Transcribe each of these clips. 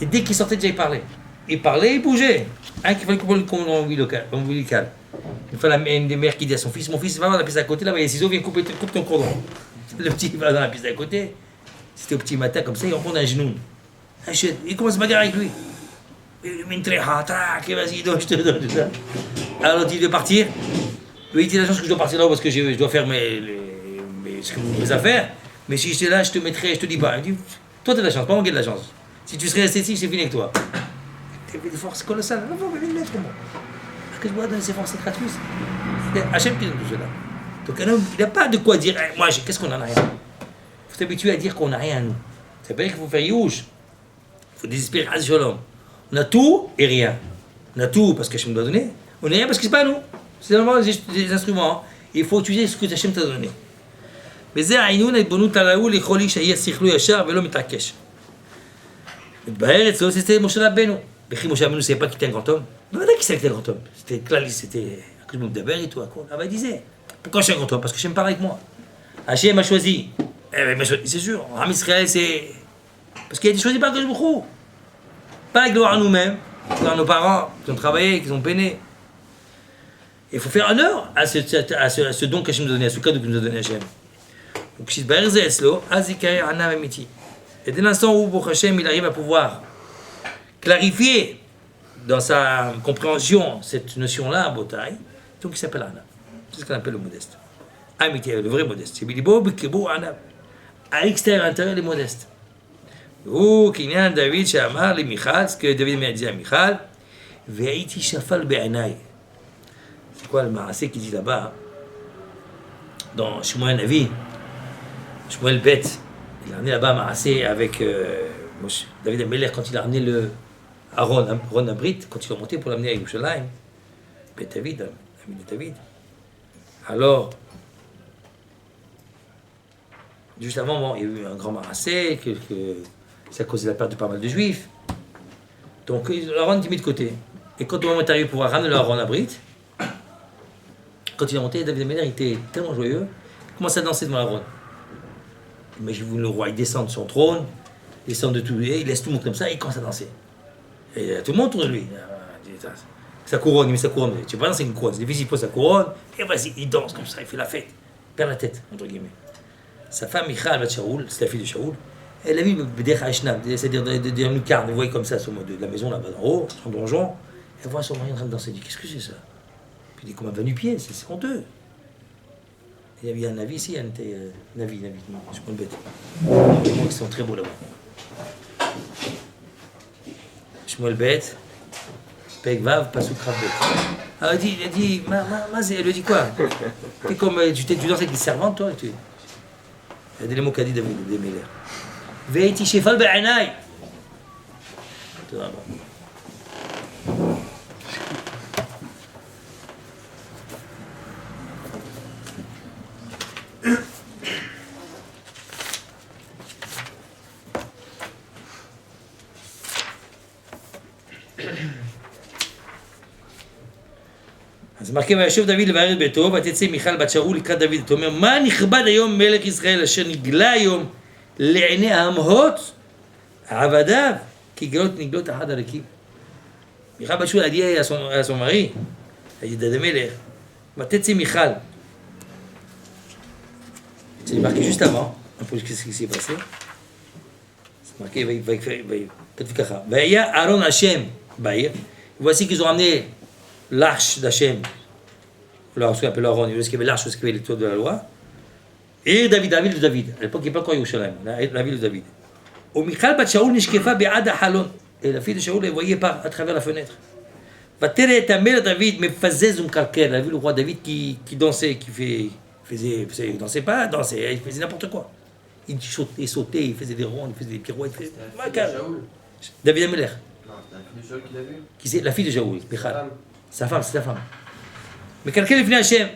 Et dès qu'il sortait, déjà il parlait. Il parlait, il bougeait. Un qui fallait couper le cordon ombilical. Il fallait une des mères qui dit à son fils, mon fils, va dans la piste à côté, là-bas, il y a les ciseaux, viens coupe ton cordon. Le petit il va dans la piste à côté. C'était au petit matin, comme ça, il rencontre un genou. Un chien, il commence à se bagarrer avec lui. Il lui met une tréha, tac, vas-y, je te donne tout ça. Alors il veut partir. Oui, il a la chance que je dois partir là parce que je dois faire mes affaires. Mais si j'étais là, je te mettrais, je te dis pas. Il dit, toi, t'as de la chance, pas moi qui ai de la chance. Si tu serais resté ici, c'est fini avec toi. Tu avais des forces colossales. Non, mais les lettres, moi. Que je dois donner ces forces gratuites. C'est Hachem qui donne tout cela. Donc un homme, il n'a pas de quoi dire, moi, qu'est-ce qu'on en a rien. Il faut s'habituer à dire qu'on n'a rien à nous. Ça veut dire qu'il faut faire youch. Il faut désespérer à Shalom. On a tout et rien. On a tout parce que Hachem nous a donné. On n'a rien parce que c'est pas nous. C'est normalement des instruments. Il faut utiliser ce que Hachem t'a donné. וזה העינון ההתבוננות הלאו לכל איש שיהיה שכלו ישר ולא מתעקש. בארץ לא c'était משה רבנו. וכי משה רבנו savait pas qu'il était un grand homme. בוודאי qu'il savait qu'il était un grand homme. C'était clair, c'était que je me מדבר איתו הכל. אבל il disait, pourquoi je suis un grand homme? Parce que Hachem parle avec moi. Hachem m'a choisi. C'est sûr, Am Israël c'est parce qu'il a été choisi par Akadosh Baruch Hu. Pas la gloire à nous-mêmes, gloire à nos parents qui ont travaillé, qui ont peiné. Il faut faire honneur à ce don qu'Hachem nous a donné, à ce cadeau que nous a donné Hachem. Donc, et dès l'instant où Baruch Hashem il arrive à pouvoir clarifier dans sa compréhension cette notion-là, Botaï, donc il s'appelle Anab. C'est ce qu'on appelle le modeste. Amitié, le vrai modeste. C'est Bilibo, Bikebo, Anab. À l'extérieur, à l'intérieur, les modestes. Ou Kinyan David Shamar, les Michal, ce que David m'a dit à Michal, Ve'iti Shafal Be'anai. C'est quoi le Maasé qui dit là-bas? Dans Shmuel Navi. Shmuel Bet, il a ramené là-bas Maasé avec David Ameler quand il a ramené le Aaron Abrit, quand il a monté pour l'amener à Yerushalayim. Bet David, l'ami de David. Alors, juste avant, bon, il y a eu un grand Maasé, ça a causé la perte de pas mal de juifs. Donc Aaron est mis de côté. Et quand le moment est arrivé pour ramener le Aaron Abrit, quand il est monté, David Ameler était tellement joyeux, il commence à danser devant Aaron. Imaginez-vous le roi, il descend de son trône, descend de tout, il laisse tout le monde comme ça, et il commence à danser. Et il y a tout le monde autour de lui. Sa couronne, il met sa couronne. Tu sais pas, c'est une couronne, c'est difficile, il pose sa couronne, et vas-y, il danse comme ça, il fait la fête. Il perd la tête, entre guillemets. Sa femme, Michal, Bat Shaoul, c'est la fille de Shaoul, elle a mis Beder Haïshnam, c'est-à-dire dans une lucarne, vous voyez comme ça, sur de la maison là-bas en haut, son donjon, elle voit son mari en train de danser, elle dit, qu'est-ce que c'est ça? Puis il dit, comme un va-nu-pied, c'est honteux. Il y avait un Navi ici, un Navi, je prends le bête. Les mots qui sont très beaux là-bas. Shmuel Bet, Pegvav, Pasuk Rabbet. Alors il dit, elle lui dit quoi? T'es comme, tu danses avec les servantes, toi? Il y a des mots qu'a dit David Meller. Ve'iti shefal be'anai. אז מרכב וישוב דוד לבאר את ביתו, ותצא מיכל בת שאול לקראת דוד, אתה אומר, מה נכבד היום מלך ישראל אשר נגלה היום לעיני העמהות, עבדיו, כי גלות נגלות אחד הרקים. מיכל בת שאול a dit à son mari, a dit David Ameler, ותצא מיכל. C'est marqué juste avant, un peu ce qui s'est passé. C'est marqué, peut-être ככה, והיה אהרון השם בעיר, voici qu'ils ont amené l'arche d'Hachem, ce qu'on appelle Aaron, ce qu'il y avait l'arche, ce qu'il y avait l'étoile de la loi, et David, la ville de David. À l'époque, il n'y a pas encore Yerushalayim, la ville de David. Au Michal bat Shaoul nishkefa be'ad halon, et la fille de Shaoul, elle voyait à travers la fenêtre. Vatere et Amel David, mais fazez umkarker, elle a vu le roi David qui dansait, il dansait pas, il faisait n'importe quoi. Il sautait, il faisait des rondes, il faisait des pirouettes. David Ameler. Non, c'est la fille de Shaoul qui l'a vu. Qui la fille de Shaoul, Michal. Sa femme, c'est sa femme. Mais quelqu'un est venu à Hachem.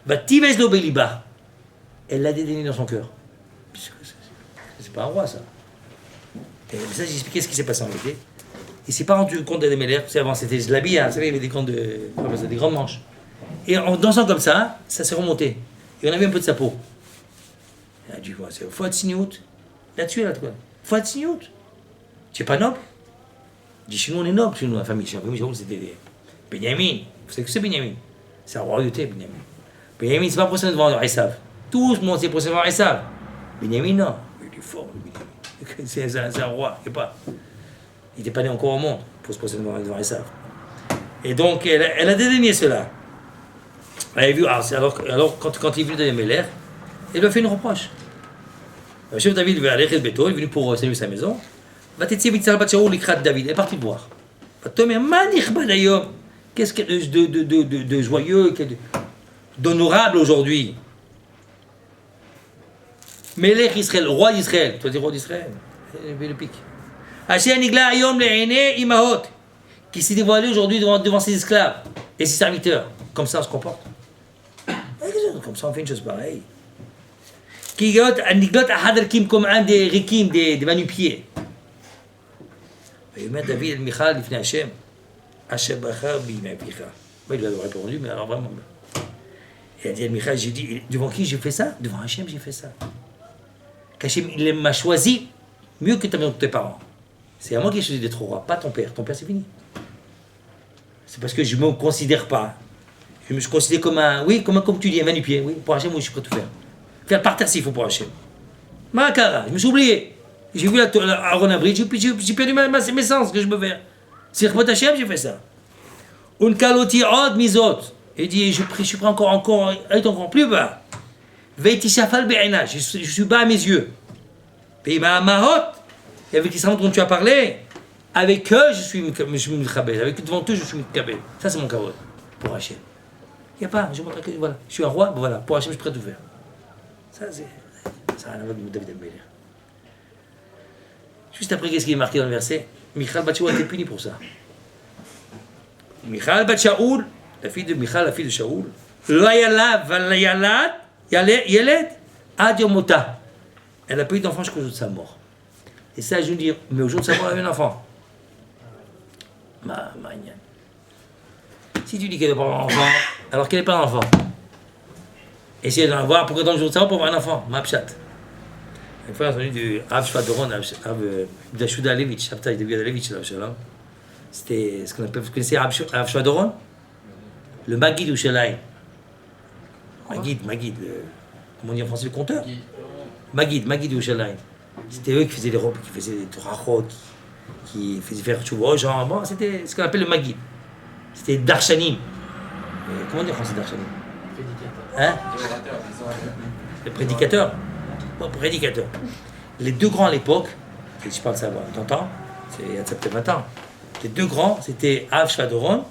Bativez lo beliba. Elle l'a dédaigné dans son cœur. C'est pas un roi, ça. Et ça, j'ai expliqué ce qui s'est passé en vérité. Il s'est pas rendu compte d'Adam Meller. Avant, c'était l'habit, vous savez, il y avait des grandes manches. Et en dansant comme ça s'est remonté. Et on avait un peu de sa peau. Il a dit, faut être signout. Là-dessus, là, quoi. Faut être signout. Tu es pas noble. dit chez nous, on est noble, chez nous, la famille. Chez nous, c'était Benjamin. Vous savez que c'est Benjamin? C'est la royauté, Benjamin. Benjamin, c'est pas pour ça devant Esav. Tout le monde c'est pour ça devant Esav. Benjamin, non. Il est fort, Benjamin. C'est un roi, il n'était pas né encore au monde pour se poser devant Esav. Et donc, elle a dédaigné cela. Elle a vu, alors quand il est venu dans les Mélères, il lui a fait une reproche. Le chef David veut aller à Béto, il est venu pour saluer sa maison. Vatitsi Bitzal Bat Shaoul, l'ikrat David, elle est partie voir. Vatome Manichba d'ailleurs, qu'est-ce qu'il y a de joyeux, d'honorable aujourd'hui? Melech Israël, roi d'Israël, tu vas dire roi d'Israël, le pic. Asher Nigla Ayom Le'ene Imahot, qui s'est dévoilé aujourd'hui devant ses esclaves et ses serviteurs. Comme ça on se comporte. Comme ça on fait une chose pareille. Qui got Ahad Kim comme un des rikim, des manupieds. Et maintenant David Michal, il finit Hachem. Hachem Bacha, Bimapicha. Il lui a répondu, mais alors vraiment. Et il a dit Michal, j'ai dit, devant qui j'ai fait ça? Devant Hachem, j'ai fait ça. Qu'Hachem, il m'a choisi mieux que tes parents. C'est à moi qui ai choisi d'être roi, pas ton père. Ton père, c'est fini. C'est parce que je ne me considère pas. Je me considère comme tu dis, un manupied. Oui, pour Hachem, moi, je suis prêt à tout faire. Faire par terre s'il faut pour Hachem. Makara, je me suis oublié. J'ai vu Aaron Abrid, j'ai perdu mes sens que je me fais. C'est pour Hachem, j'ai fait ça. Un kaloti od mizot. Il dit, je suis prêt encore, être encore plus bas. Veiti shafal be'ena, je suis bas à mes yeux. Puis mahot, et avec les savants dont tu as parlé, avec eux, je suis Mikabel. Avec devant eux, je suis Mikabel. Ça, c'est mon kavod pour Hachem. Il n'y a pas, je montre que voilà, je suis un roi, voilà, pour Hachem, je suis prêt à tout faire. Ça, n'a rien à voir avec David Ameler. Juste après, qu'est-ce qui est marqué dans le verset? Michal Bat Shaoul a été puni pour ça. Michal Bat Shaoul, la fille de Michal, la fille de Shaoul, Yeled, Ad Yomota. Elle n'a pas eu d'enfant jusqu'au jour de sa mort. Et ça, je veux dire, mais au jour de sa mort, elle avait un enfant. Si tu dis qu'elle n'a pas un enfant, alors qu'elle n'est pas un enfant. Et si elle doit en avoir, pourquoi dans le jour de sa mort pour avoir un enfant? Ma pshat. Une fois, j'ai entendu du Rav Shvadoron, Rav Dashuda Alevitch, Shabtai David Alevitch, c'était ce qu'on appelle, vous connaissez Rav Shvadoron? Le Magid ou Shelaï. Magid, comment on dit en français, le conteur? Magid ou Shelaï. C'était eux qui faisaient les robes, qui faisaient des trachot, qui faisaient faire tchouva aux gens. Bon, c'était ce qu'on appelle le Magid. C'était Darshanim. Comment on dit en français Darshanim? Hein? Le prédicateur. Bon, prédicateur. Les deux grands à l'époque, je parle de ça, t'entends? C'est il y a peut-être 20 ans. Les deux grands, c'était Rav Shvadoron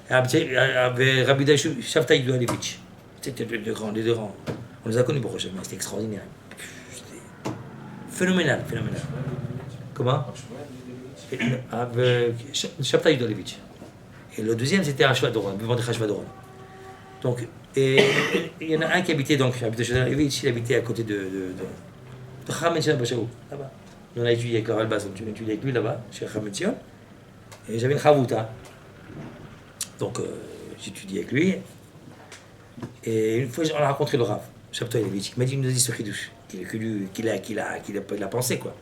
et Rabbi Shavtai Alevitch. C'était les deux grands. On les a connus pour eux, c'était extraordinaire. C'était phénoménal. Comment? Shavtai Alevitch. Et le deuxième, c'était Rav Shvadoron, Rav Shvadoron. Donc, et il y en a un qui habitait, donc, il habitait à côté de Chaim Tzion Bashaou, là-bas. On a étudié avec Laurel Bas, on a étudié avec lui là-bas, chez Chaim Tzion. Et j'avais une chavouta. Donc, j'étudiais avec lui. Et une fois, on a rencontré le Rav, Shabtai Levitch, il m'a dit, il nous a dit ce chidouche, qu'il a pensé, quoi.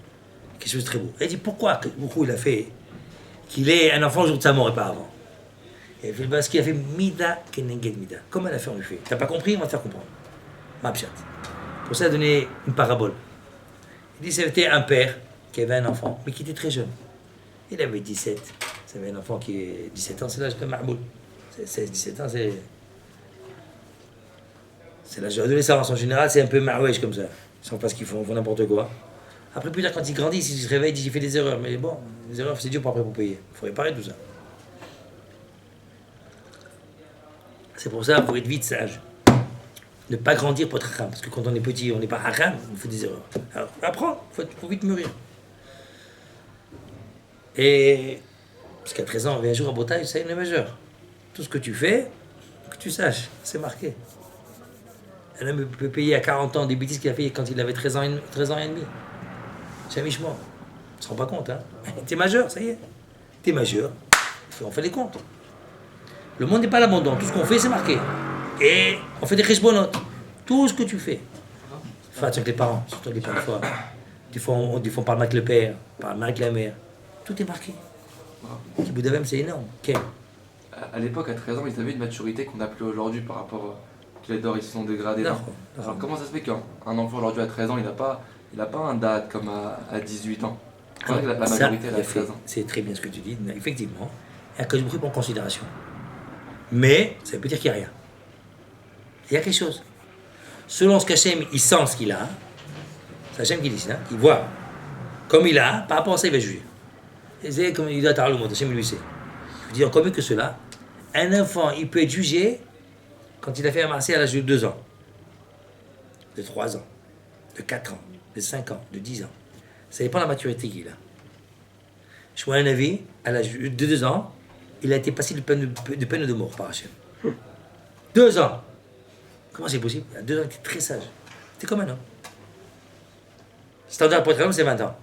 Quelque chose de très beau. Il a dit, pourquoi il a fait qu'il ait un enfant le jour de sa mort et pas avant? Et parce qu'il a fait Mida Kenenged Mida. Comme elle a fait, on lui fait. T'as pas compris, on va te faire comprendre. Mabshat. Pour ça, il a donné une parabole. Il dit c'était un père qui avait un enfant, mais qui était très jeune. Il avait 17. Ça avait un enfant qui est 17 ans, c'est l'âge de Mahmoud. 16-17 ans, c'est l'âge de l'adolescence. En général, c'est un peu marwesh comme ça. Ils savent pas ce qu'ils font, ils font n'importe quoi. Après, plus tard, quand ils grandissent, ils se réveillent, ils disent j'ai fait des erreurs. Mais bon, les erreurs, c'est dur pour après pour payer. Il faut réparer tout ça. C'est pour ça, il faut être vite sage. Ne pas grandir pour être haram. Parce que quand on est petit, on n'est pas haram, on fait des erreurs. Alors, apprends, il faut vite mûrir. Et, parce qu'à 13 ans, on vient un jour à Bretagne, ça y est majeur. Tout ce que tu fais, que tu saches, c'est marqué. Un homme peut payer à 40 ans des bêtises qu'il a fait quand il avait 13 ans et demi. C'est un michement. On ne se rend pas compte, hein. T'es majeur, ça y est. T'es majeur, on fait les comptes. Le monde n'est pas l'abandon, tout ce qu'on fait, c'est marqué. Et on fait des cheshbonot. Tout ce que tu fais. Enfin, avec les parents, surtout les parents. Des fois, on parle mal avec le père, on parle mal avec la mère. Tout est marqué. Kibout d'Avem, c'est énorme. Okay. À l'époque, à 13 ans, ils avaient une maturité qu'on n'a plus aujourd'hui par rapport à les d'or, ils se sont dégradés. Non. Alors comment ça se fait qu'un enfant aujourd'hui à 13 ans, il n'a pas un date comme à 18 ans? Alors, la majorité, elle a 13 ans. C'est très bien ce que tu dis, effectivement. Et que je vous prends en considération. Mais ça ne veut pas dire qu'il n'y a rien. Il y a quelque chose. Selon ce qu'Hachem, il sent ce qu'il a, c'est Hachem qui dit ça, il voit comme il a, par rapport à ça, il va juger. Et c'est comme il doit être le monde, Hachem lui sait. Je veux dire encore mieux que cela, un enfant, il peut être jugé quand il a fait un marché à l'âge de 2 ans, de 3 ans, de 4 ans, de 5 ans, de 10 ans. Ça dépend de la maturité qu'il a. Je vois un avis, à l'âge de 2 ans, il a été passé de peine de mort par Hachem. 2 ans. Comment c'est possible? À 2 ans, il était très sage. C'était comme un homme. Standard pour être un homme, c'est 20 ans.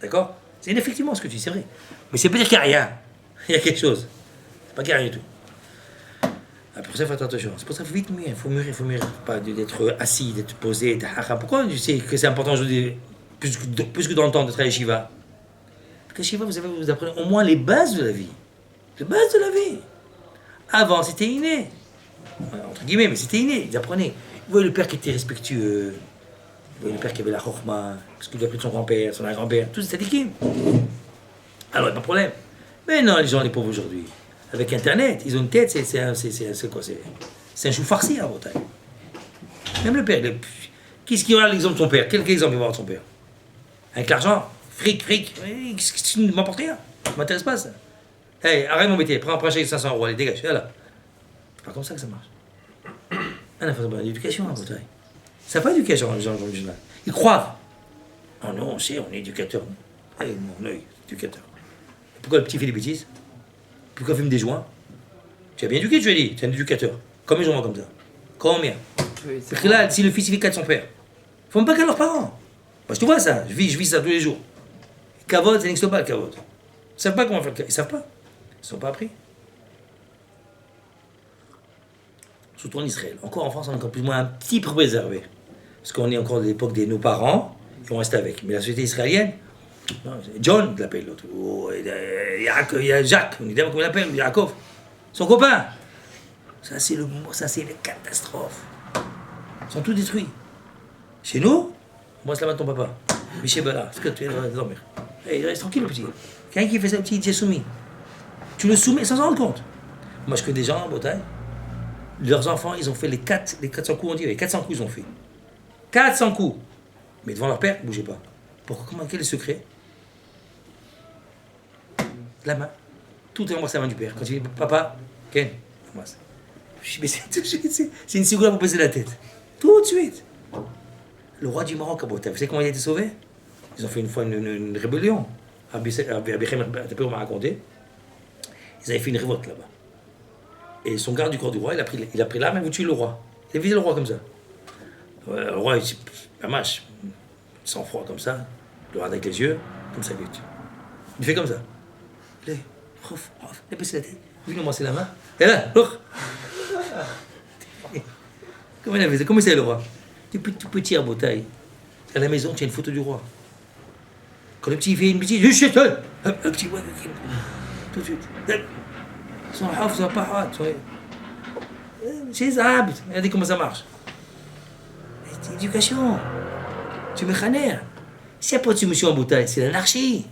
D'accord? C'est effectivement ce que tu dis, c'est vrai. Mais c'est pas dire qu'il n'y a rien. Il y a quelque chose. C'est pas qu'il n'y a rien du tout. Pour ça, il faut faire attention. C'est pour ça qu'il faut vite mûrir. Il faut mûrir. Pas d'être assis, d'être posé, d'être... Pourquoi tu sais que c'est important aujourd'hui, plus que dans le temps de travailler Shiva? Parce que Shiva, vous apprenez au moins les bases de la vie. Les bases de la vie. Avant, c'était inné. Entre guillemets, mais c'était inné. Ils apprenaient. Vous voyez le père qui était respectueux. Vous voyez le père qui avait la chorma, parce qu'il a pris de son grand-père, son grand-père. Tout c'était qui. Alors, pas de problème. Mais non, les gens, les pauvres aujourd'hui, avec Internet, ils ont une tête, c'est quoi? C'est un chou farci à Bretagne. Même le père, qu'est-ce qu'il y aura l'exemple de son père? Quel exemple il va avoir de son père? Avec l'argent, fric, ça ne m'apporte rien. Ça ne m'intéresse pas ça. Hey, arrête mon métier, prends un chèque de 500 €, allez, dégage, là. C'est pas comme ça que ça marche. Il faut avoir une éducation à Bretagne. Ça n'a pas d'éducation, les gens comme je dis. Ils croient. Oh non, on sait, on est éducateur. Hey, mon œil, éducateur. Pourquoi le petit fait des bêtises? Pourquoi il fume des joints? Tu as bien éduqué, tu as dit, tu es un éducateur. Combien de gens comme ça? Combien? Oui, parce que là, si le fils il fait 4 de son père, il ne faut même pas qu'à leurs parents. Parce que tu vois ça, je vis ça tous les jours. Kavod, ça n'existe pas le kavod. Ils ne savent pas comment faire le kavod. Ils ne savent pas. Ils ne sont pas appris. Surtout en Israël. Encore en France, on est encore plus ou moins un petit peu préservé. Parce qu'on est encore de l'époque de nos parents, qui ont resté avec. Mais la société israélienne, non, John, il l'appelle l'autre. Oh, il y a Jacques, on dit comment il l'appelle, Yaakov. Son copain. Ça, c'est la catastrophe. Ils sont tous détruits. Chez nous, moi, c'est la main de ton papa. Michel Bala, c'est que tu es dormir. Il reste tranquille, le petit. Quelqu'un qui fait ça, le petit, il est soumis. Tu le soumets sans en rendre compte. Moi, je connais des gens en Bretagne, leurs enfants, ils ont fait les 400 coups, on dit, les 400 coups, ils ont fait. 400 coups. Mais devant leur père, ils ne bougeaient pas. Pourquoi? Quel est le secret? La main. Tout est embrassé la main du père. Quand il dit papa, Ken, embrasse. Mais c'est une seconde pour baisser la tête. Tout de suite. Le roi du Maroc à Bretagne, vous savez comment il a été sauvé? Ils ont fait une fois une rébellion. Abichem m'a raconté. Ils avaient fait une révolte là-bas. Et son garde du corps du roi, il a pris l'arme et vous tuez le roi. Il a visé le roi comme ça. Le roi, il dit, la mâche, sans froid comme ça, le regarde avec les yeux, comme ça, il fait comme ça. Il a baissé la tête, il vient m'embrasser la main. Et là, comment il a fait ça? Comment c'est le roi? Depuis tout petit à Bretagne, à la maison, tu as une photo du roi. Quand le petit fait une bêtise, le petit roi, tout de suite. Son haf, son pahat, c'est zab. Regardez comment ça marche. C'est l'éducation. Tu me khaner. S'il n'y a pas de soumission en Bretagne, c'est l'anarchie.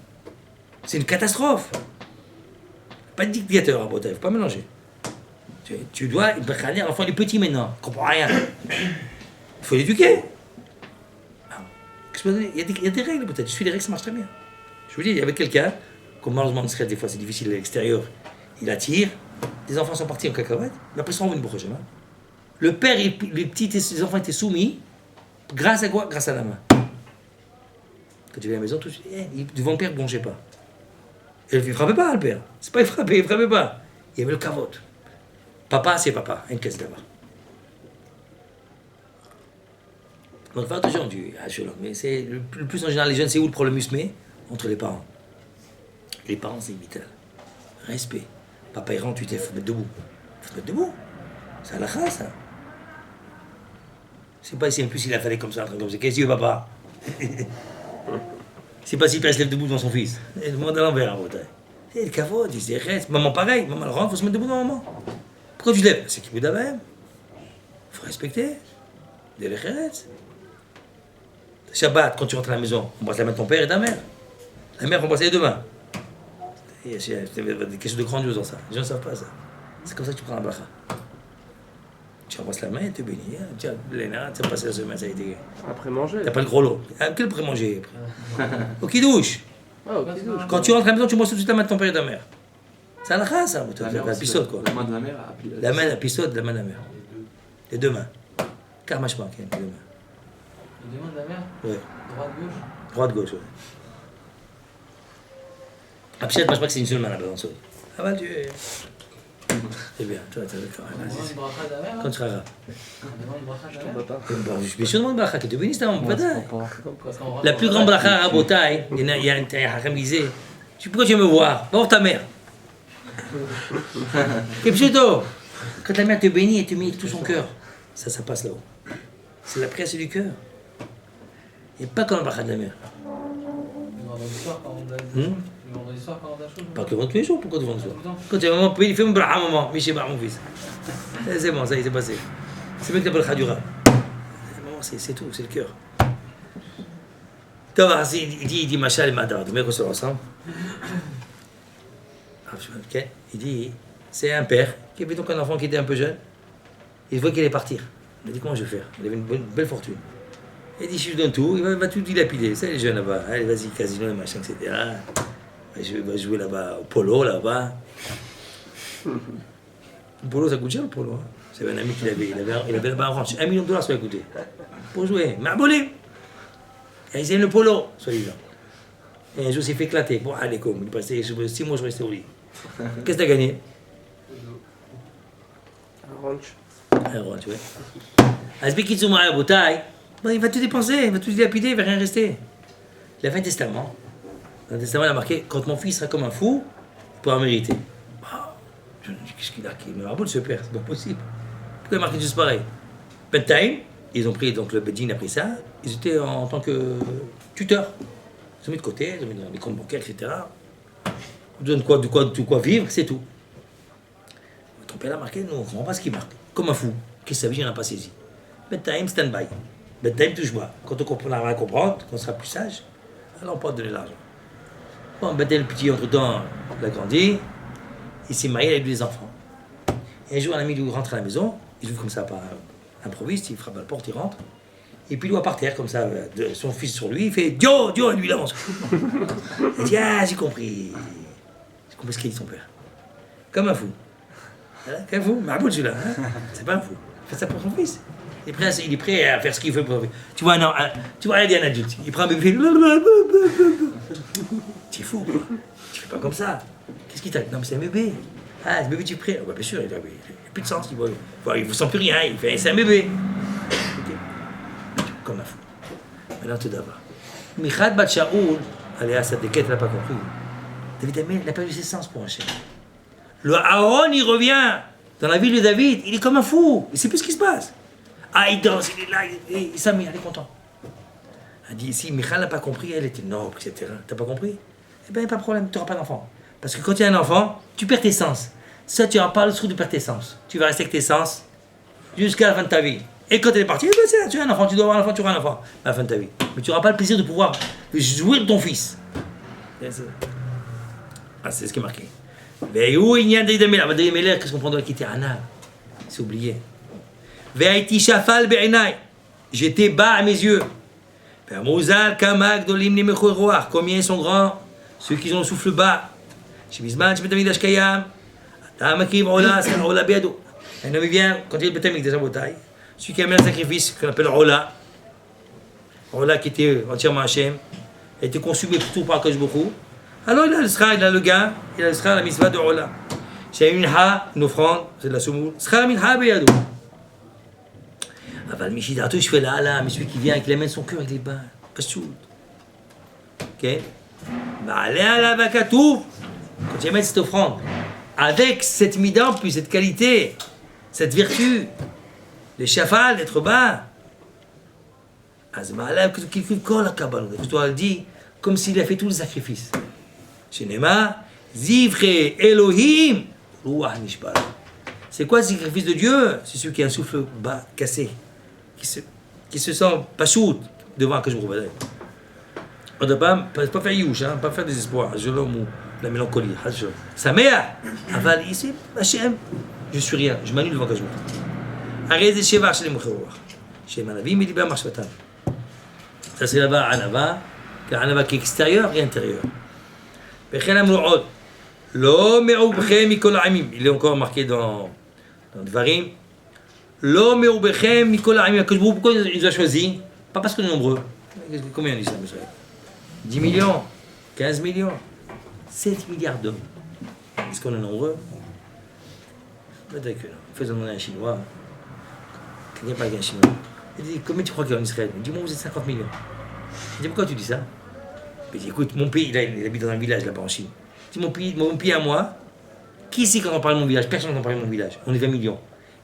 C'est une catastrophe. Pas de dictateur en Bretagne, il ne faut pas mélanger. Tu dois me khaner, l'enfant il est petit maintenant, il ne comprend rien. Il faut l'éduquer. Il y a des règles peut-être, je suis des règles, ça marche très bien. Je vous dis, il y avait quelqu'un, comme malheureusement en Israël, des fois c'est difficile à l'extérieur, il attire, les enfants sont partis en cacahuète, mais après ils sont revenus pour prochainement. Le père, les enfants étaient soumis, grâce à quoi? Grâce à la main. Quand tu viens à la maison, tout de suite, devant le père, il ne bronchait pas. Et il ne frappait pas, le père. C'est pas il frappait pas. Il y avait le cavote. Papa, c'est papa, une caisse d'abord. Donc, faire attention du mais c'est le plus en général, les jeunes, c'est où le problème se met? Entre les parents. Les parents, c'est vital. Respect. Papa, il rentre, il faut mettre debout. Il faut se mettre debout. C'est à la race, ça. C'est pas si en plus il a fallu comme ça, un truc comme ça. Qu'est-ce que tu veux, papa? C'est pas si le père se lève debout devant son fils. Le monde à l'envers, en Bretagne. Et le cavode, il se dit, reste. Maman, pareil. Maman, elle rentre, il faut se mettre debout dans maman. Pourquoi tu te lèves? C'est qu'il vous d'avant. Il faut respecter. Des références. Shabbat, quand tu rentres à la maison, on embrasse la main de ton père et ta mère. La mère, on embrasse les deux mains. Il y a quelque chose de grandiose dans ça. Les gens ne savent pas ça. C'est comme ça que tu prends la bracha. Tu embrasses la main et tu bénis. Tu as Léna, tu as passé la semaine, ça a été. Après manger. T'as pas le gros lot. Quel pré-manger? Au kidouche. Ah, ok. Quand tu rentres à la maison, tu embrasses tout de suite la main de ton père et ta mère. C'est un lacha, ça. La pistote, quoi. La main de la mère appuie La main, la pistote, la main de la mère. Les deux mains. Karmachma, les deux mains. Les deux mains de la mère? Ouais. Droite-gauche? Droite-gauche, ouais. Après, je crois que c'est une seule main là-bas dans ce. Ah bah, tu es. C'est bien, toi, t'as d'accord. On demande une bracha de la mère? Quand tu seras là. On demande une bracha de la mère? Bon, je suis sûr de mon bracha, que tu bénisses ta maman, pas Parce qu'on rentre La plus grande bracha à Rabotai, il y a un hacham qui disait, pourquoi tu veux me voir? Va voir ta mère. Et puis quand ta mère te bénit et te met avec tout son cœur, ça passe là-haut. C'est la prière, c'est du cœur. Et pas comme la bracha de la mère. Le vendredi soir quand on a Le vendredi soir quand on a chaud? Pas que tous les jours, pourquoi tu vends ça? Quand tu es maman, il fait une bracha, maman, Miché Bar, mon fils. C'est bon, ça y est, c'est passé. C'est mieux que la bracha du rab. Maman, c'est tout, c'est le cœur. Il dit, Machal et Madar, du mec, on se ressemble. Okay. Il dit, c'est un père qui avait donc un enfant qui était un peu jeune. Il voit qu'il allait partir. Il a dit, comment je vais faire? Il avait une belle fortune. Il dit, si je donne tout, il va tout dilapider. C'est les jeunes là-bas. Allez, vas-y, casino, machin, etc. Je vais jouer là-bas, au polo, là-bas. Le polo, ça coûte cher, le polo. Hein. C'est un ami qu'il avait. Il avait là-bas un ranch. $1 million, ça va coûter. Pour jouer. Marbolé. Et ils aiment le polo, soi-disant. Et un jour, il s'est fait éclater. Bon, allez, comme. Il passait 6 mois, je restais au lit. Qu'est-ce que t'as gagné? Un ranch. Un ranch, ouais. Azbekitsu Marabotai, il va tout dépenser, il va tout dilapider, il va rien rester. Il a fait un testament. Dans le testament, il a marqué, quand mon fils sera comme un fou, il pourra mériter. Je me dis, qu'est-ce qu'il a? Il me raboule ce père, c'est pas possible. Pourquoi il a marqué juste pareil? Pentime, ils ont pris, donc le Bedin a pris ça, ils étaient en tant que tuteurs. Ils ont mis de côté, ils ont mis dans les comptes bancaires, etc. On donne de quoi vivre, c'est tout. Ton père a marqué, nous on ne comprend pas ce qu'il marque. Comme un fou. Qu'est-ce que ça veut dire, on n'a pas saisi. Bedtime, stand-by. Bedtime, touche-moi. Quand on va comprendre, quand on sera plus sage, alors on peut donner l'argent. Bon, Bedtime, le petit, entre-temps, il a grandi, il s'est marié avec des enfants. Et un jour, un ami lui rentre à la maison, il joue comme ça par improviste, il frappe à la porte, il rentre, et puis il voit par terre, comme ça, son fils sur lui, il fait Dio, Dio, et lui lance. Il dit, ah, j'ai compris. J'ai compris ce qu'il dit son père. Comme un fou. Comme un fou, Maboul celui-là. Hein, c'est pas un fou. Il fait ça pour son fils. Il est prêt à faire ce qu'il veut pour son fils. Tu vois, non, tu vois, il y a un adulte. Il prend un bébé, il fait. Tu es fou, quoi. Tu fais pas comme ça. Qu'est-ce qu'il t'a dit? Non, mais c'est un bébé. Ah, ce bébé, tu es prêt? Bien sûr, il n'a plus de sens. Il ne sent plus rien. Il fait, c'est un bébé. Okay. Comme un fou. Maintenant, tout d'abord. Michal Bat Shaoul, allez, à sa déquête, il n'a pas compris. David Amel n'a pas eu ses sens pour un chef. Le Aaron, il revient dans la ville de David, il est comme un fou, il ne sait plus ce qui se passe. Ah, il danse, il est là, il s'amuse, elle est content. Elle dit, si Michal n'a pas compris, elle était noble, etc. T'as pas compris? Eh bien, pas de problème, tu n'auras pas d'enfant. Parce que quand tu as un enfant, tu perds tes sens. Ça, tu n'auras pas le truc de perdre tes sens. Tu vas rester avec tes sens jusqu'à la fin de ta vie. Et quand elle est partie, c'est là, tu as un enfant, tu dois avoir un enfant, tu auras un enfant à la fin de ta vie. Mais tu n'auras pas le plaisir de pouvoir jouer de ton fils. Ah, c'est ce qui est marqué. Mais où il y a des démêlés? Des démêlés, qu'est-ce qu'on prend de la quitter Anna? C'est oublié. Ve'aiti shafal be'enai. J'étais bas à mes yeux. Ve'amuzal kamak dolim nimechou roach. Combien ils sont grands? Ceux qui ont le souffle bas. Shebizman shebetamidash kayam. Ata makim ola, c'est ola beado. Un homme vient, quand il est betamik de Rabotai, celui qui amène un sacrifice qu'on appelle ola. Ola qui était entièrement Hachem, a été consumé pour tout par Akadosh Baruch Hu. Alors il a le sera, il a le gain, il a le sera, la mitzvah de Ola. C'est une offrande, c'est de la semoule. Sera minha beyado. Aval Mishidato, je fais là, mais celui qui vient, qui amène son cœur avec les bains. Pas soud. Ok? Ba'aleh la vakatou. Quand tu amènes cette offrande, avec cette mida, puis cette qualité, cette vertu, les chafal, d'être bas. Azma'aleh, qu'il fait quoi la kabbalah? Tu dois le dire comme s'il a fait tous les sacrifices. Chez Nema, Zivre Elohim, Ruach Nishbar. C'est quoi le sacrifice de Dieu? C'est celui qui a un souffle bas, cassé, qui se sent pas shoot devant que je vous revienne. On ne doit pas faire youch, hein, pas faire des espoirs, je l'homme ou la mélancolie. Sa mère, aval ici, Hachem, je suis rien, je m'annule devant que je vous. Arrêtez chez Var, chez les Moukhouar. Chez Manavi, mais libère Marshvatan. Ça c'est là-bas, Anava, car Anava qui est extérieur et intérieur. Bechelam Ru'od. Lo me'ubchem mikol ha'amim. Il est encore marqué dans Dvarim. Lo me'ubchem mikol ha'amim. Pourquoi il nous a choisi? Pas parce qu'on est nombreux. Combien on dit ça, monsieur? 10 millions, 15 millions, 7 milliards d'hommes. Est-ce qu'on est nombreux? Peut-être que non. Faisons demander à un Chinois. Il n'y a pas qu'un Chinois. Il dit, combien tu crois qu'il y a en Israël? Il dit, moi, vous êtes 50 millions. Il dit, pourquoi tu dis ça? Il dit, écoute, mon pays, il habite dans un village là-bas en Chine. Il dit, mon pays à moi, qui ici quand on parle de mon village? Personne n'entend parler de mon village. On est 20 millions.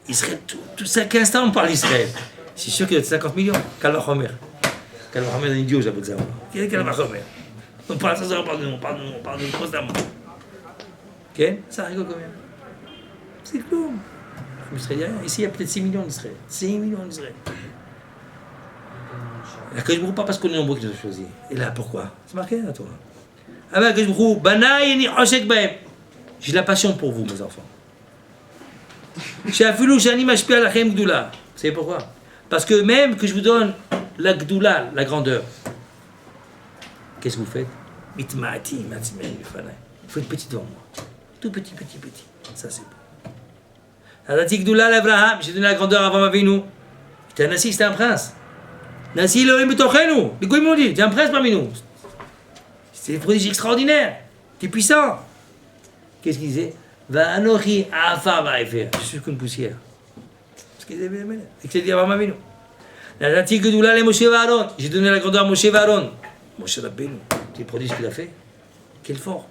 Israël, tout ça, 15 ans, on parle d'Israël. C'est sûr qu'il y a 50 millions. Kalva Homer. Kalva Homer, un idiot, j'appelle ça. Quel est Kalva Homer? On parle de ça, on parle de nous constamment. Ok? Ça rigole combien? C'est cool. Israël, ici, il y a peut-être 6 millions d'Israël. 6 millions d'Israël. La que je ne pas parce qu'on est nombreux qui nous ont choisi. Et là, pourquoi? C'est marqué là, toi. Ah ben, que je vous j'ai la passion pour vous, mes enfants. Vous savez pourquoi? Parce que même que je vous donne la gdoula, la grandeur, qu'est-ce que vous faites? Vous faites petit devant moi. Tout petit. Ça, c'est beau. J'ai donné la grandeur avant ma vie, nous. C'était un assis, c'était un prince. Nassi Elohim b'tochenu. Les goïs m'ont dit, t'es un prince parmi nous. C'est des prodiges extraordinaires. T'es puissant. Qu'est-ce qu'il disait? Va anochi afar va'efer. Je suis qu'une poussière. Ce qu'il disait, c'est que c'est dit avant ma vie, nous. Natati gedoula le Moshe Aaron. J'ai donné la grandeur à Moshe Aaron. Moshe Rabbeinu. C'est le prodige qu'il a fait. Quel fort.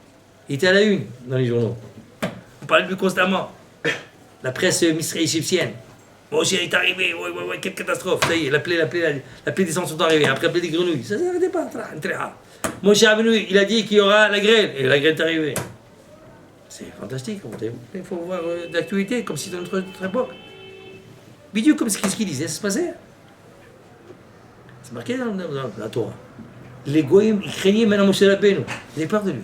Il était à la une dans les journaux. On parlait de lui constamment. La presse égyptienne. Moshe est arrivé, ouais, quelle catastrophe, ça y est, la plaie des sangs sont arrivés, après la plaie des grenouilles, ça ne s'arrêtait pas, très rare. Moshe est venu, il a dit qu'il y aura la grêle, et la grêle est arrivée. C'est fantastique, il faut voir d'actualité, comme si dans notre époque. Bidou, comme ce qu'il disait, ça se passait. C'est marqué dans la Torah. Les goïms, ils craignaient maintenant Moshe Rabbeinu, ils avaient peur de lui.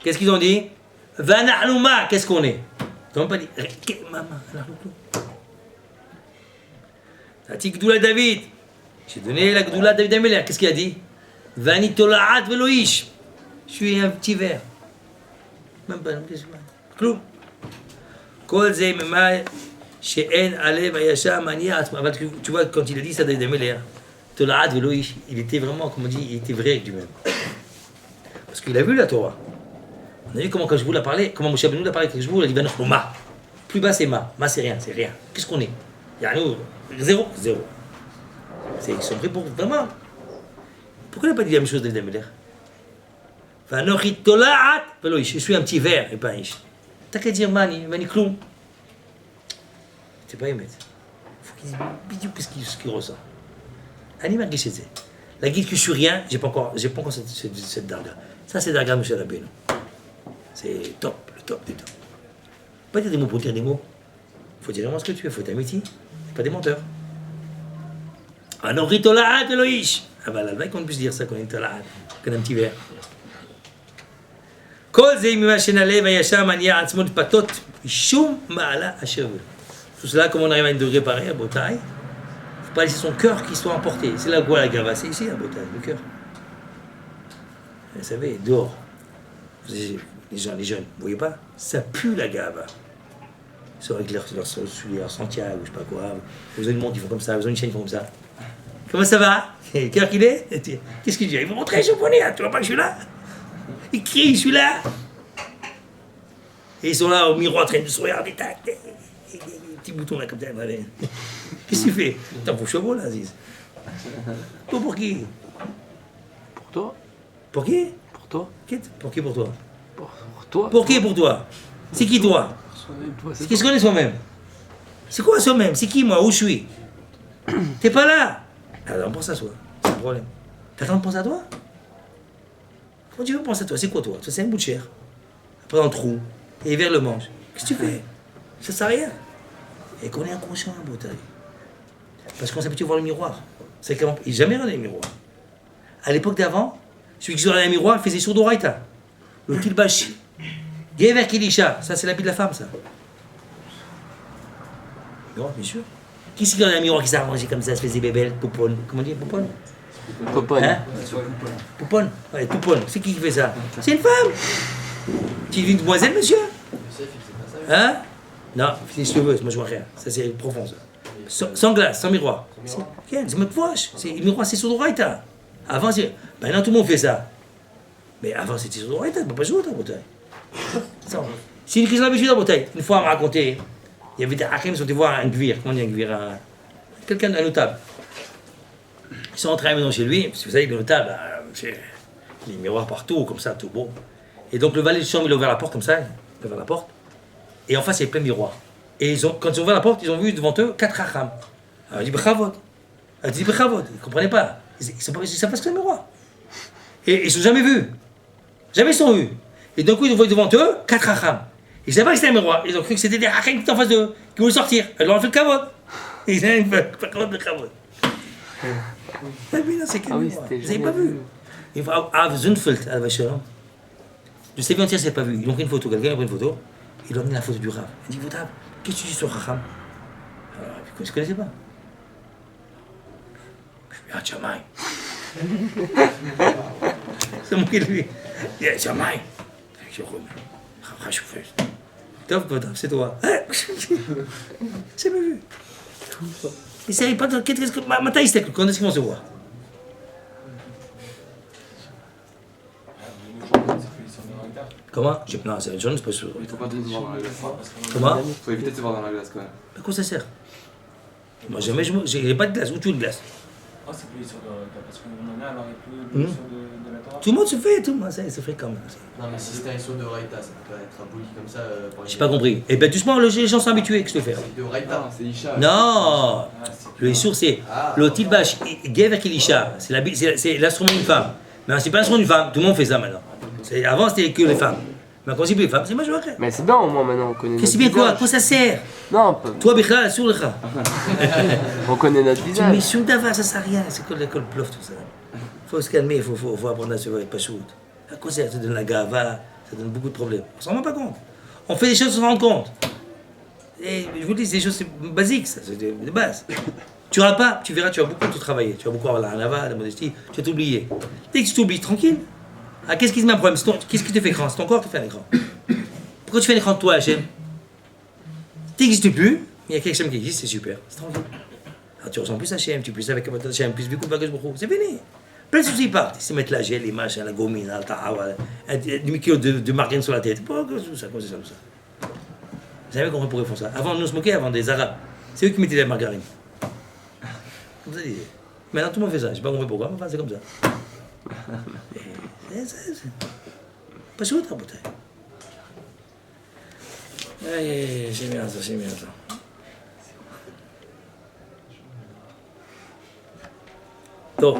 Qu'est-ce qu'ils ont dit? Vana'luma, qu'est-ce qu'on est? Ils n'ont pas dit, maman, la Gdoula David. J'ai donné la Gdoula David Améler. Qu'est-ce qu'il a dit? Vani tola'at veloish. Je suis un petit verre. Même pas, non, qu'est-ce que c'est? Clou. Kol ze memay she'en alev ayasham aniat. Tu vois, quand il a dit ça David Améler, tola'at veloish, il était vraiment, comme on dit, il était vrai avec lui-même. Parce qu'il a vu la Torah. On a vu comment quand je vous l'ai parlé, comment Moshe Rabbeinu l'a parlé avec je vous, il a dit ben non, ma. Plus bas c'est ma. Ma c'est rien. Qu'est-ce qu'on est? Il y a nous, zéro. Ils sont prêts pour vraiment. Pourquoi il n'a pas dit la même chose David Améler? Vanochi tola'at veloish. Je suis un petit verre et pas un ish. T'as qu'à dire mani kloum. C'est pas émettre. Il faut qu'il dise bidou ce qu'il ressent. Ani margish et la guide que je suis rien, j'ai pas encore cette darga. Ça c'est darga Moshe Rabbeinu. C'est top, le top des top. Pas dire des mots pour dire des mots. Il faut dire vraiment ce que tu es, il faut être un métier, pas des menteurs. Alors, Ritola'at Eloïch. Ah bah là, qu'on puisse dire ça, qu'on est Tola'at, qu'on a un petit verre. Kol ze imimachen alev ayasham ania atzmot patot, shum ma'ala asher. Tout cela, comme on arrive à un degré pareil, à Botaï, il ne faut pas laisser son cœur qui soit emporté. C'est là où la grava, c'est ici, à Botaï, le cœur. Vous savez, dehors. Les jeunes, vous voyez pas? Ça pue la gave. Ils sont avec leur Santiago, je sais pas quoi. Vous avez une montre, ils font comme ça. Vous avez une chaîne, ils font comme ça. Comment ça va? Quelle heure qu'il est? Qu'est-ce qu'il dit? Ils vont rentrer, japonais, tu vois pas que je suis là? Ils crient, je suis là. Et ils sont là au miroir en train de se regarder. Des petits boutons là comme ça. Qu'est-ce que tu fais? T'en fous chevaux là, Aziz. Toi pour qui? Pour toi? Pour qui? Pour toi? Pour qui pour toi? Pour toi? Pour qui pour toi? C'est qui toi? Qu'est-ce qu'on est soi-même? C'est quoi soi-même? C'est qui moi? Où je suis? T'es pas là? Alors on pense à soi, c'est le problème. T'as le temps de penser à toi? Quand tu veux penser à toi, c'est quoi toi? C'est un bout de chair. Après dans le trou, et vers le manche. Qu'est-ce que tu fais? Ça sert à rien. Et qu'on est inconscient à Bothaï. Parce qu'on s'habitue à voir le miroir. C'est qu'il n'a jamais regardé le miroir. À l'époque d'avant, celui qui regardait le miroir faisait sur d'oraïta. Le tilbashi. Gever kilisha. Ça, c'est l'habit de la femme, ça. Non, bien sûr. Qui c'est qui regarde un miroir qui s'est arrangé comme ça, se faisait bébelle, pouponne? Comment on dit, pouponne? Popone. Hein? Pouponne. Ouais, pouponne. C'est qui fait ça? C'est une femme. Tu es une demoiselle, monsieur? Youssef, il sait pas ça. Hein? Non, c'est les cheveux, moi je vois rien. Ça c'est profond ça. Sans glace, sans miroir. C'est ma poche. Le miroir c'est sur l'oreille. Avant c'est. Maintenant tout le monde fait ça. Mais avant c'était sur l'oreille, tu ne peux pas jouer en bouteille. C'est une crise d'habitude en bouteille. Une fois on m'a raconté, il y avait des hakim qui sont allés voir un gvir. Comment on dit un gvir? Quelqu'un d'un notable. Ils sont entrés à la maison chez lui, parce que vous savez, le notable, c'est les miroirs partout, comme ça, tout beau. Et donc le valet de chambre, il a ouvert la porte comme ça, il a ouvert la porte. Et en face, il y avait plein de miroirs. Et quand ils ont ouvert la porte, ils ont vu devant eux 4 hacham. Alors il dit Bechavod. Il dit Bechavod. Ils ne comprenaient pas. Ils ne savent pas ce que c'est un miroir. Et ils ne sont jamais vus. Jamais ils sont vus. Et d'un coup, ils ont vu devant eux 4 hacham. Ils ne savaient pas que c'était un miroir. Ils ont cru que c'était des hacham qui étaient en face d'eux, qui voulaient sortir. Ils leur ont fait le kavod. Ils n'avaient pas le kavod. Ah oui, c'est quel miroir? Vous n'avez pas vu. Il faut avoir Zunfeld à la vache. Le CV entier, c'est pas vu. Ils ont pris une photo, quelqu'un a pris une photo, il a mis la photo du Rav. Il dit, Rav, qu'est-ce que tu dis sur Raham? Alors, je ne connaissais pas. Je lui ai dit, ah, Jamai. C'est moi qui lui. Il a dit, Jamai. Je suis fait. Top, c'est toi. C'est pas vu. Il ne savait pas qu'est-ce que. Ma taille, c'était quand est-ce qu'ils vont se voir? Comment? Non, c'est jaune, c'est pas sûr. Il faut pas trop se voir dans la glace. Comment? Il faut éviter de se voir dans la glace quand même. À quoi ça sert? Moi, jamais, j'ai pas de glace. Où tu veux de glace? Oh, c'est plus sur le. Parce qu'on en a, alors il y a plus sur de la Torah. Tout le monde se fait, tout le monde, c'est fréquent. Non, mais si c'était un saut de Raïta, ça peut pas être aboli comme ça. J'ai pas compris. Eh ben, doucement, les gens sont habitués, qu'est-ce que tu veux faire? De Raïta. C'est Isha. Non! Le Issour, c'est le tilbash, Gever Kilisha, c'est l'instrument d'une femme. Mais c'est pas l'instrument d'une femme, tout le monde fait ça maintenant. Avant, c'était que les femmes. Mais quand c'est plus les femmes, c'est majoritaire. Mais c'est bien au moins maintenant, on connaît Qu'est-ce que c'est notre bien quoi? À visage. quoi ça sert? Non, Toi, Bikha, sur le Kha. on connaît notre Tu mets visage. sur d'avant, ça sert à rien. C'est comme l'école bluff, tout ça. Faut se calmer, faut apprendre à se voir, pas shoot. À quoi ça donne la gava, ça donne beaucoup de problèmes. On s'en rend pas compte. On fait des choses sans se rendre compte. Et je vous dis, c'est des choses basiques, ça, c'est de base. Tu n'auras pas, tu verras, tu vas beaucoup te travailler. Tu vas beaucoup avoir la hanava, la modestie, tu vas t'oublier. Dès que tu t'oublies, tranquille. Ah, qu'est-ce qui te met un problème? Qu'est-ce qui te fait écran? C'est ton corps qui te fait un écran. Pourquoi tu fais un écran de toi, Hachem? Tu n'existes plus, il y a quelque chose qui existe, c'est super. C'est tranquille. Alors tu ressens plus Hachem, tu plus avec Hachem, plus beaucoup de beaucoup. C'est fini. Plein de soucis partent. Ils se mettent la gel, les machins, la gomine, la tahawa, du micro de margarine sur la tête. Pourquoi c'est ça? Vous savez comment pourrait faire ça? Avant, nous se moquer avant des Arabes. C'est eux qui mettaient la margarine. Comme ça, disait. Maintenant, tout le monde fait ça. Je sais pas compris pourquoi, mais enfin, c'est comme ça. C'est pas sûr, ta bouteille. Aïe, j'ai bien ça, j'ai bien ça. טוב.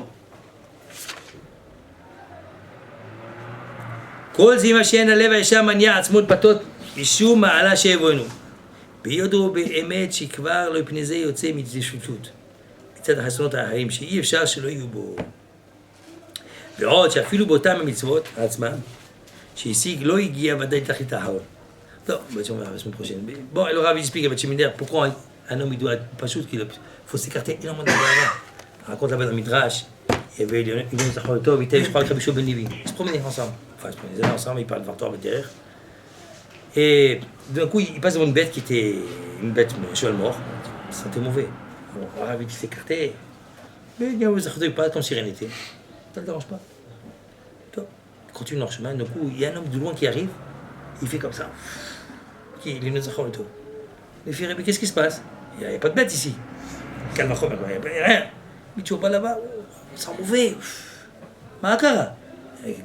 כל זה מה שאין הלב הישר מניע עצמות פתות משום מעלה שהבאנו. ביודו באמת שכבר לא מפני זה יוצא מתשושות. מצד החסרונות האחרים שאי אפשר שלא יהיו בו. ועוד שאפילו באותם המצוות עצמם, שהשיג לא הגיע ודאי תכלית האחרון. טוב, בעצם on verra la semaine prochaine. Bon, le Rav explique à Batcheminaire pourquoi un homme il doit être pas chose qu'il faut s'écarter énormément de l'avant. On raconte là-bas dans le Midrash, il y avait une Zachorotov, je crois, avec Rabbi Shua ben Levi. Ils se promenaient ensemble. Enfin, ils se promenaient ensemble, ils parlent de Vartor, derrière. Et d'un coup, il passe devant une bête qui était une bête, un cheval mort. Il se sentait mauvais. Bon, le Rav il s'écartait. Mais il y a un Zachorotov, pas ton sérénité. Ça ne le dérange pas. Toi, il continue leur chemin. D'un coup, il y a un homme de loin qui arrive. Il fait comme ça. Il est une Zachorotov. Il fait, mais qu'est-ce qui se passe? Il n'y a pas de bête ici. Calme-toi, il n'y a rien. Mais tu vas pas là-bas, on sent mauvais. Makara.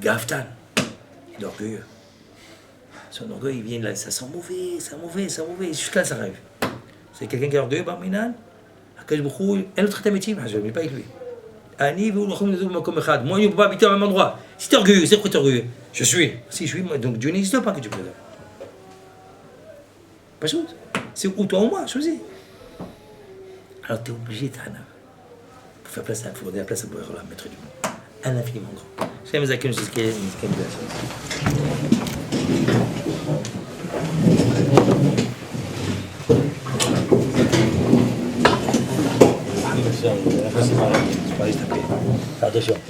Gaftan. Il est orgueilleux. Son orgueil, il vient là, ça sent mauvais, ça sent mauvais. Jusqu'à là, ça arrive. C'est quelqu'un qui est orgueilleux, Barminan. Akash Boukhou, un autre traité métier, je ne vais pas avec lui. Ani, vous, moi, on ne peut pas habiter au même endroit. Si tu es orgueilleux, c'est quoi tu es orgueilleux? Je suis. Si je suis, moi, donc Dieu n'existe pas que tu peux faire. Pas chose. C'est ou toi ou moi, choisis. Alors tu es obligé de faire pour faire place à, faut donner la place à Allah, maître du monde. Un infiniment grand. C'est mes accueils, c'est ce qui est Attention.